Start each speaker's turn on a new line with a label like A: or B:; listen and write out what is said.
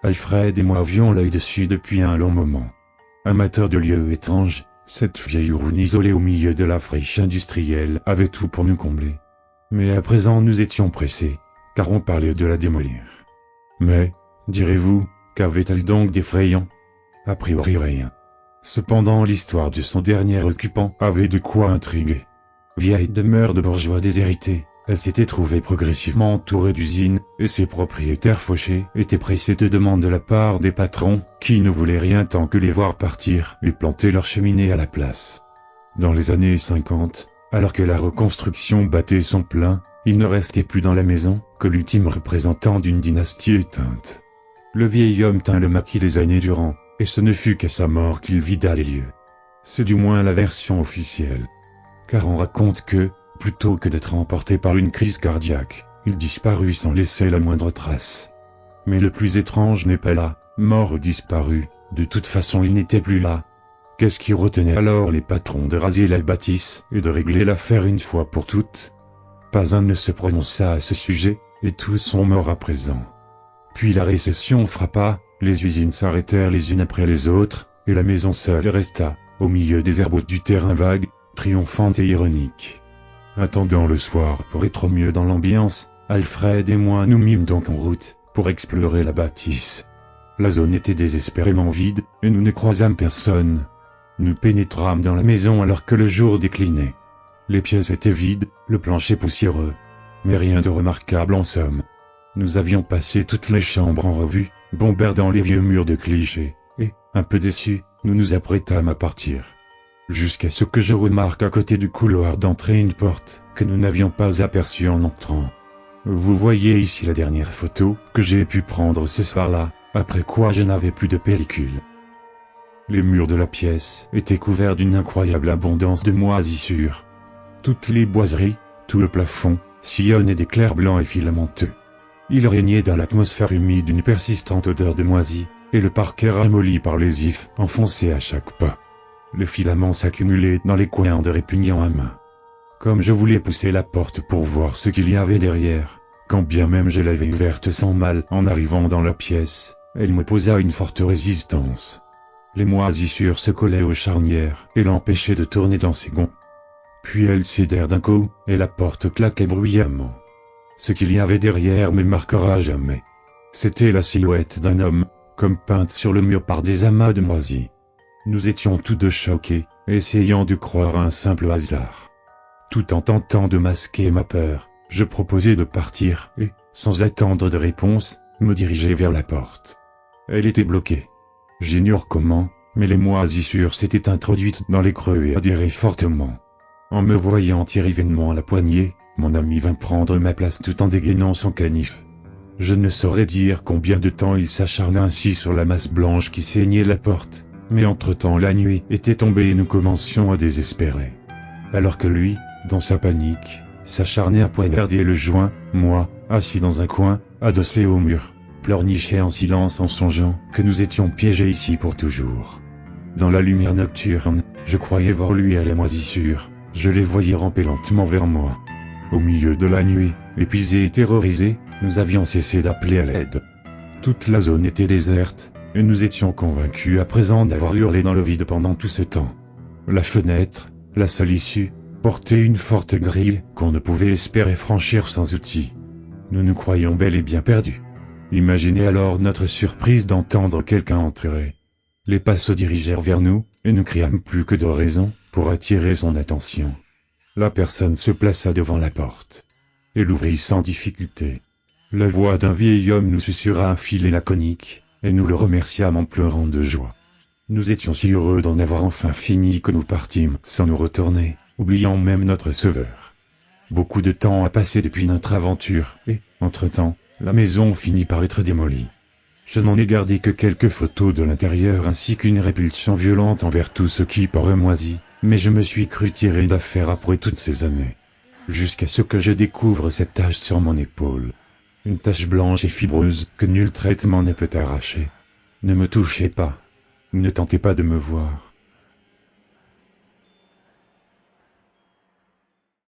A: Alfred et moi avions l'œil dessus depuis un long moment. Amateurs de lieux étranges, cette vieille ruine isolée au milieu de la friche industrielle avait tout pour nous combler. Mais à présent nous étions pressés, car on parlait de la démolir. Mais, direz-vous, qu'avait-elle donc d'effrayant? A priori rien. Cependant l'histoire de son dernier occupant avait de quoi intriguer. Vieille demeure de bourgeois déshérités, elle s'était trouvée progressivement entourée d'usines, et ses propriétaires fauchés étaient pressés de demandes de la part des patrons, qui ne voulaient rien tant que les voir partir et planter leur cheminée à la place. Dans les années 50, alors que la reconstruction battait son plein, il ne restait plus dans la maison que l'ultime représentant d'une dynastie éteinte. Le vieil homme tint le maquis les années durant, et ce ne fut qu'à sa mort qu'il vida les lieux. C'est du moins la version officielle. Car on raconte que, plutôt que d'être emporté par une crise cardiaque, il disparut sans laisser la moindre trace. Mais le plus étrange n'est pas là, mort ou disparu, de toute façon il n'était plus là. Qu'est-ce qui retenait alors les patrons de raser la bâtisse et de régler l'affaire une fois pour toutes? Pas un ne se prononça à ce sujet, et tous sont morts à présent. Puis la récession frappa, les usines s'arrêtèrent les unes après les autres, et la maison seule resta, au milieu des herbes du terrain vague, triomphante et ironique. Attendant le soir pour être au mieux dans l'ambiance, Alfred et moi nous mîmes donc en route, pour explorer la bâtisse. La zone était désespérément vide, et nous ne croisâmes personne. Nous pénétrâmes dans la maison alors que le jour déclinait. Les pièces étaient vides, le plancher poussiéreux. Mais rien de remarquable en somme. Nous avions passé toutes les chambres en revue, bombardant les vieux murs de clichés, et, un peu déçus, nous nous apprêtâmes à partir. Jusqu'à ce que je remarque à côté du couloir d'entrée une porte que nous n'avions pas aperçue en entrant. Vous voyez ici la dernière photo que j'ai pu prendre ce soir-là, après quoi je n'avais plus de pellicule. Les murs de la pièce étaient couverts d'une incroyable abondance de moisissures. Toutes les boiseries, tout le plafond, sillonnaient d'éclairs blancs et filamenteux. Il régnait dans l'atmosphère humide une persistante odeur de moisi, et le parquet ramolli par les ifs enfoncé à chaque pas. Les filaments s'accumulaient dans les coins de répugnant à main. Comme je voulais pousser la porte pour voir ce qu'il y avait derrière, quand bien même je l'avais ouverte sans mal en arrivant dans la pièce, elle m'opposa une forte résistance. Les moisissures se collaient aux charnières et l'empêchaient de tourner dans ses gonds. Puis elles cédèrent d'un coup, et la porte claquait bruyamment. Ce qu'il y avait derrière me marquera à jamais. C'était la silhouette d'un homme, comme peinte sur le mur par des amas de moisis. Nous étions tous deux choqués, essayant de croire à un simple hasard. Tout en tentant de masquer ma peur, je proposai de partir et, sans attendre de réponse, me diriger vers la porte. Elle était bloquée. J'ignore comment, mais les moisissures s'étaient introduites dans les creux et adhéraient fortement. En me voyant tirer vainement à la poignée, mon ami vint prendre ma place tout en dégainant son canif. Je ne saurais dire combien de temps il s'acharna ainsi sur la masse blanche qui ceignait la porte, mais entre-temps la nuit était tombée et nous commencions à désespérer. Alors que lui, dans sa panique, s'acharnait à poignarder le joint, moi, assis dans un coin, adossé au mur, pleurnichais en silence en songeant que nous étions piégés ici pour toujours. Dans la lumière nocturne, je croyais voir lui à la moisissure, je les voyais ramper lentement vers moi. Au milieu de la nuit, épuisés et terrorisés, nous avions cessé d'appeler à l'aide. Toute la zone était déserte, et nous étions convaincus à présent d'avoir hurlé dans le vide pendant tout ce temps. La fenêtre, la seule issue, portait une forte grille qu'on ne pouvait espérer franchir sans outils. Nous nous croyions bel et bien perdus. Imaginez alors notre surprise d'entendre quelqu'un entrer. Les pas se dirigèrent vers nous, et nous criâmes plus que de raison pour attirer son attention. La personne se plaça devant la porte. Et l'ouvrit sans difficulté. La voix d'un vieil homme nous susurra un filet laconique, et nous le remerciâmes en pleurant de joie. Nous étions si heureux d'en avoir enfin fini que nous partîmes sans nous retourner, oubliant même notre sauveur. Beaucoup de temps a passé depuis notre aventure, et, entre-temps, la maison finit par être démolie. Je n'en ai gardé que quelques photos de l'intérieur ainsi qu'une répulsion violente envers tout ce qui paraît moisi, mais je me suis cru tiré d'affaire après toutes ces années. Jusqu'à ce que je découvre cette tache sur mon épaule. Une tache blanche et fibreuse que nul traitement ne peut arracher. Ne me touchez pas. Ne tentez pas de me voir.